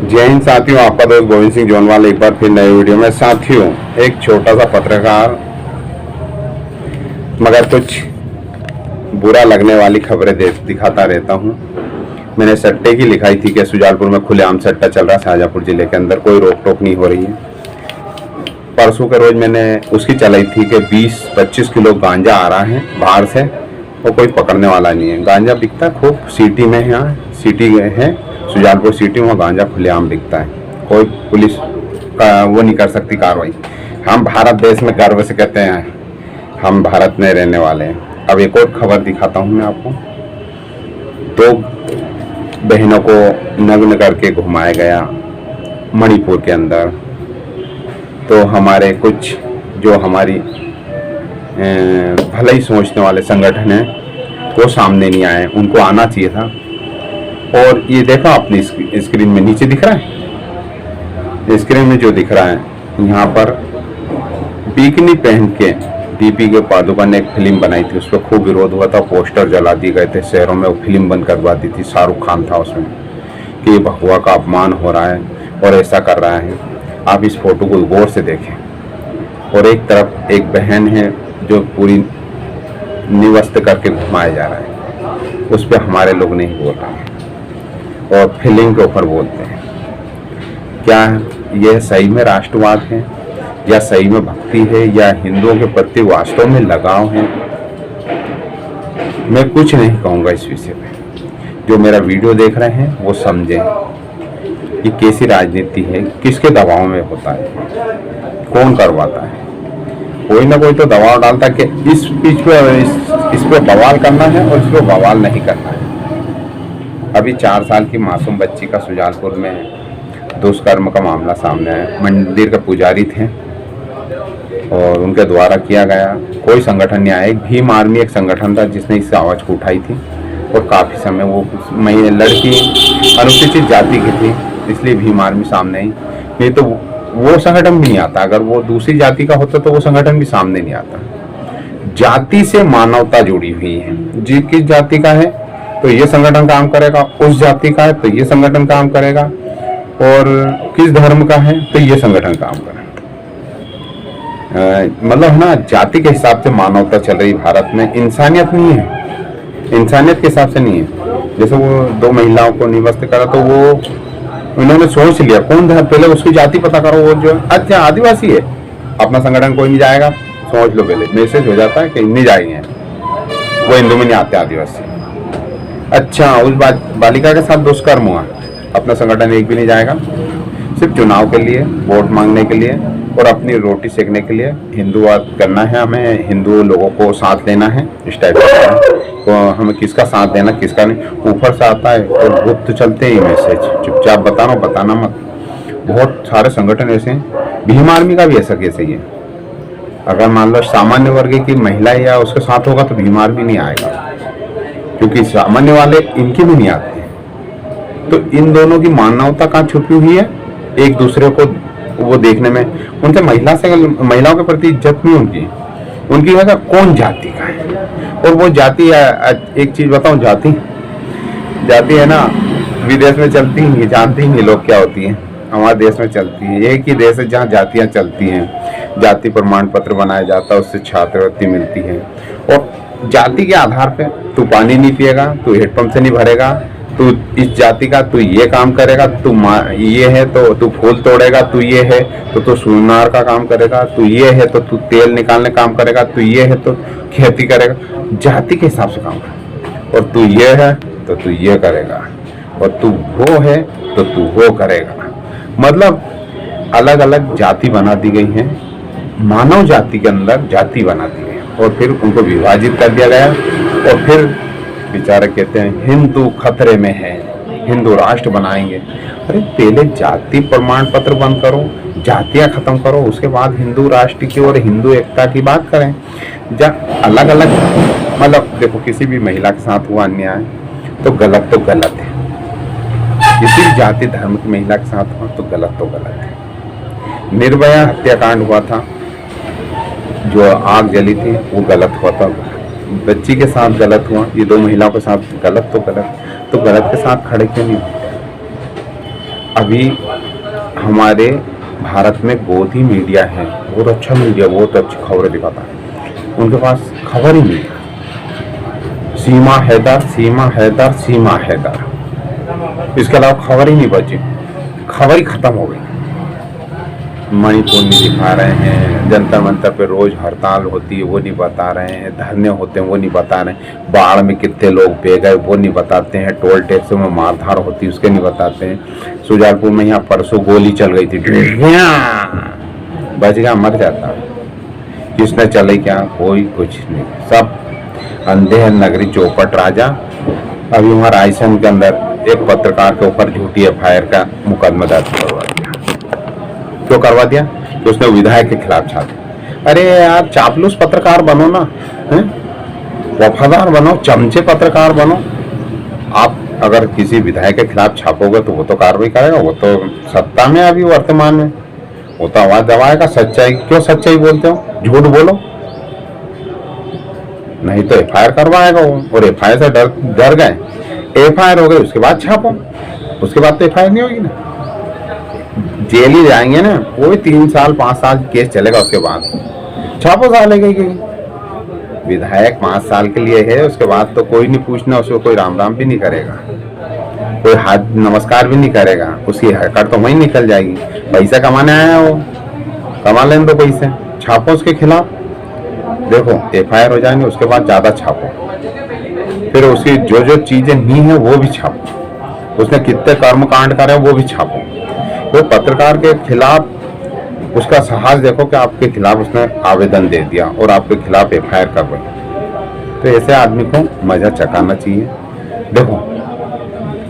जय हिंद साथियों, आपका दोस्त गोविंद सिंह जोनवाल एक बार फिर नए वीडियो में। साथियों, एक छोटा सा पत्रकार मगर कुछ बुरा लगने वाली खबरें दिखाता रहता हूं। मैंने सट्टे की लिखाई थी कि सुजालपुर में खुलेआम सट्टा चल रहा है, शाहजहाँपुर जिले के अंदर कोई रोक टोक नहीं हो रही है। परसों के रोज मैंने उसकी चलाई थी कि 20-25 किलो गांजा आ रहा है बाहर से और कोई पकड़ने वाला नहीं है। गांजा बिकता खूब सिटी में, यहाँ सिटी है सुजालपुर सिटी, वहाँ गांजा खुलेआम बिकता है। कोई पुलिस का वो नहीं कर सकती कार्रवाई। हम भारत देश में गर्व से कहते हैं हम भारत में रहने वाले हैं। अब एक और खबर दिखाता हूँ मैं आपको। 2 बहनों को नग्न करके घुमाया गया मणिपुर के अंदर। तो हमारे कुछ जो हमारी भलाई सोचने वाले संगठन हैं वो सामने नहीं आए, उनको आना चाहिए था। और ये देखो अपनी स्क्रीन में नीचे दिख रहा है, स्क्रीन में जो दिख रहा है, यहाँ पर बिकनी पहन के दीपिका पादुकोण ने एक फिल्म बनाई थी, उस पर खूब विरोध हुआ था, पोस्टर जला दिए गए थे शहरों में। वो फिल्म बंद करवा दी थी, शाहरुख खान था उसमें, कि ये भगवा का अपमान हो रहा है और ऐसा कर रहा है। आप इस फोटो को गौर से देखें। और एक तरफ एक बहन है जो पूरी निवस्त करके घुमाया जा रहा है, उस पर हमारे लोग नहीं बोल रहे हैं और फिल्म के ऊपर बोलते हैं। क्या यह सही में राष्ट्रवाद है या सही में भक्ति है या हिंदुओं के प्रति वास्तव में लगाव है? मैं कुछ नहीं कहूँगा इस विषय में। जो मेरा वीडियो देख रहे हैं वो समझें कि कैसी राजनीति है, किसके दबाव में होता है, कौन करवाता है। कोई ना कोई तो दबाव डालता है कि इस पे बवाल करना है और इस पे बवाल नहीं करना है। अभी 4 साल की मासूम बच्ची का सुजालपुर में दुष्कर्म का मामला सामने आया। मंदिर के पुजारी थे और उनके द्वारा किया गया। कोई संगठन नहीं आया। एक भीम आर्मी एक संगठन था जिसने इस आवाज़ को उठाई थी और काफ़ी समय वो लड़की अनुसूचित जाति की थी, इसलिए भीम आर्मी सामने आई। नहीं तो वो संगठन भी नहीं आता। अगर वो दूसरी जाति का होता तो वो संगठन भी सामने नहीं आता। जाति से मानवता जुड़ी हुई है। जी किस जाति का है तो ये संगठन काम करेगा, उस जाति का है तो ये संगठन काम करेगा, और किस धर्म का है तो ये संगठन काम करेगा। मतलब ना, जाति के हिसाब से मानवता चल रही भारत में। इंसानियत नहीं है, इंसानियत के हिसाब से नहीं है। जैसे वो 2 महिलाओं को निवस्त करा तो वो उन्होंने सोच लिया कौन था, पहले उसकी जाति पता करो। वो जो अच्छा आदिवासी है, अपना संगठन कोई नहीं जाएगा, सोच लो पहले। मैसेज हो जाता है कि नहीं जाएंगे, वो हिंदू में नहीं आते आदिवासी। अच्छा, उस बालिका के साथ दुष्कर्म हुआ, अपना संगठन एक भी नहीं जाएगा। सिर्फ चुनाव के लिए, वोट मांगने के लिए और अपनी रोटी सेकने के लिए हिंदूवाद करना है। हमें हिंदू लोगों को साथ लेना है, इस टाइप का। तो हमें किसका साथ देना किसका नहीं ऊपर से आता है और गुप्त चलते ही मैसेज, चुपचाप बताना मत। बहुत सारे संगठन ऐसे हैं। भीम आर्मी का भी ऐसा केस ही है। अगर मान लो सामान्य वर्ग की महिला या उसके साथ होगा तो भीम आर्मी नहीं आएगा, क्योंकि सामान्य वाले इनकी भी नहीं आते। तो इन दोनों की मानवता कहाँ छुपी हुई है? एक दूसरे को वो देखने में, उनसे महिलाओं के प्रति इज्जत नहीं उनकी वजह कौन जाति का है। और वो जाति, एक चीज बताऊं, जाति है ना, विदेश में चलती ही जानते ही नहीं लोग क्या होती है। हमारे देश में चलती है। एक ही देश है जहाँ जातियाँ चलती हैं। जाति प्रमाण पत्र बनाया जाता है, उससे छात्रवृत्ति मिलती है। और जाति के आधार पे तू पानी नहीं पिएगा, तू हेडपंप से नहीं भरेगा, तू इस जाति का तू ये काम करेगा, तू ये है तो तू फूल तोड़ेगा, तू ये है तो तू सुनार का काम करेगा, तू ये है तो तू तेल निकालने काम करेगा, तू ये है तो खेती करेगा। जाति के हिसाब से काम कर। और तू ये है तो तू ये करेगा, और तू वो है तो तू वो करेगा। मतलब अलग अलग जाति बना दी गई है। मानव जाति के अंदर जाति बना दी गई और फिर उनको विभाजित कर दिया गया। और फिर बेचारे कहते हैं हिंदू खतरे में है, हिंदू राष्ट्र बनाएंगे। अरे पहले जाति प्रमाण पत्र बंद करो, जातियां खत्म करो, उसके बाद हिंदू राष्ट्र की और हिंदू एकता की बात करें। अलग अलग मतलब देखो, किसी भी महिला के साथ हुआ अन्याय तो गलत है। किसी भी जाति धर्म की महिला के साथ हुआ तो गलत है। निर्भया हत्याकांड हुआ था, जो आग जली थी वो गलत हुआ था। बच्ची के साथ गलत हुआ, ये 2 महिलाओं के साथ गलत तो गलत के साथ खड़े क्यों नहीं? अभी हमारे भारत में गोदी मीडिया है, बहुत अच्छा मीडिया, बहुत अच्छी खबरें दिखाता है, उनके पास खबर ही नहीं है। सीमा हैदर, सीमा हैदर, सीमा हैदर, इसके अलावा खबर ही नहीं बची, खबर ही खत्म हो गई। मणिपुर नहीं दिखा रहे हैं, जंतर मंतर पे रोज हड़ताल होती है वो नहीं बता रहे हैं, धरने होते हैं वो नहीं बता रहे हैं, बाढ़ में कितने लोग बह गए वो नहीं बताते हैं, टोल टैक्स में मारधाड़ होती है उसके नहीं बताते हैं। सुजालपुर में यहाँ परसों गोली चल गई थी, बच गया मर जाता, किसने चले क्या, कोई कुछ नहीं, सब अंधे हैं नगरी चौपट राजा। अभी वहाँ रायसेन के अंदर एक पत्रकार के ऊपर झूठी FIR का मुकदमा दर्ज करवा दिया। क्यों करवा दिया? कि उसने विधायक के खिलाफ छापा। अरे यार, चापलूस पत्रकार बनो ना, वफादार बनो, चमचे पत्रकार बनो। आप अगर किसी विधायक के खिलाफ छापोगे तो वो तो कार्रवाई करेगा, वो तो सत्ता में अभी वर्तमान में, वो तो आवाज दबाएगा। सच्चाई, क्यों सच्चाई बोलते हो, झूठ बोलो, नहीं तो FIR करवाएगा वो, और FIR से डर गए, FIR हो गई उसके बाद छापो, उसके बाद तो FIR नहीं होगी ना, जेल ही जाएंगे ना, वो भी 3 साल 5 साल केस चलेगा, उसके बाद छापो साले गई। विधायक 5 साल के लिए है, उसके बाद तो कोई नहीं पूछना, उसको कोई राम राम भी नहीं करेगा, कोई हाथ नमस्कार भी नहीं करेगा, उसकी हैकर तो वहीं निकल जाएगी। पैसा कमाने आया वो, कमा लेने दो पैसे, छापो उसके खिलाफ, देखो FIR हो जाएंगे, उसके बाद ज्यादा छापो, फिर उसकी जो जो चीजें नहीं है वो भी छापो, उसने कितने कर्मकांड करे वो भी छापो। तो पत्रकार के खिलाफ उसका साहस देखो कि आपके खिलाफ उसने आवेदन दे दिया और आपके खिलाफ FIR कर गई, तो ऐसे आदमी को मजा चकाना चाहिए। देखो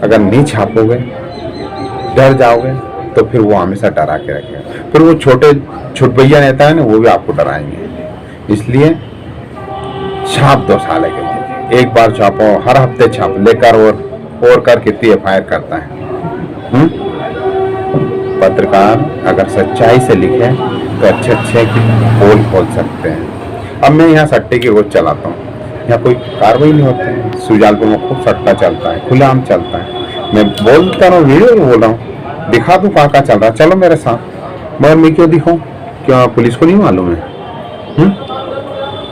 अगर नहीं छापोगे, डर जाओगे, तो फिर वो हमेशा डरा के रखेगा, फिर वो छोटे छुटभैया नेता है ना, वो भी आपको डराएंगे। इसलिए छाप दो साले के, एक बार छापो, हर हफ्ते छाप लेकर, और कर कितनी FIR करता है। पत्रकार अगर सच्चाई से लिखे तो अच्छे अच्छे पोल खोल सकते हैं। अब मैं यहाँ सट्टे की रोज चलाता हूँ, यहाँ कोई कार्रवाई नहीं होती है। सुजालपुर में खूब सट्टा चलता है, खुलेआम चलता है, मैं बोलता रहा हूँ, वीडियो में बोल रहा हूँ, दिखा दूँ कहाँ चल रहा है, चलो मेरे साथ। मगर मैं क्यों दिखाऊँ, क्या पुलिस को नहीं मालूम है?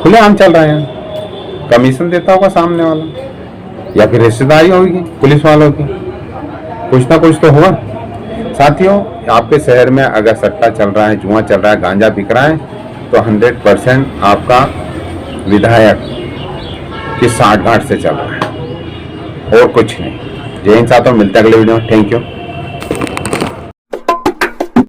खुलेआम चल रहा है, कमीशन देता होगा सामने वाला, या फिर रिश्तेदारी होगी पुलिस वालों की, कुछ ना कुछ तो होगा। साथियों, आपके शहर में अगर सट्टा चल रहा है, जुआ चल रहा है, गांजा बिक रहा है, तो 100% आपका विधायक की साठगांठ से चल रहा है, और कुछ नहीं। जय हिंद साथियों, मिलते हैं अगले वीडियो में। Thank you.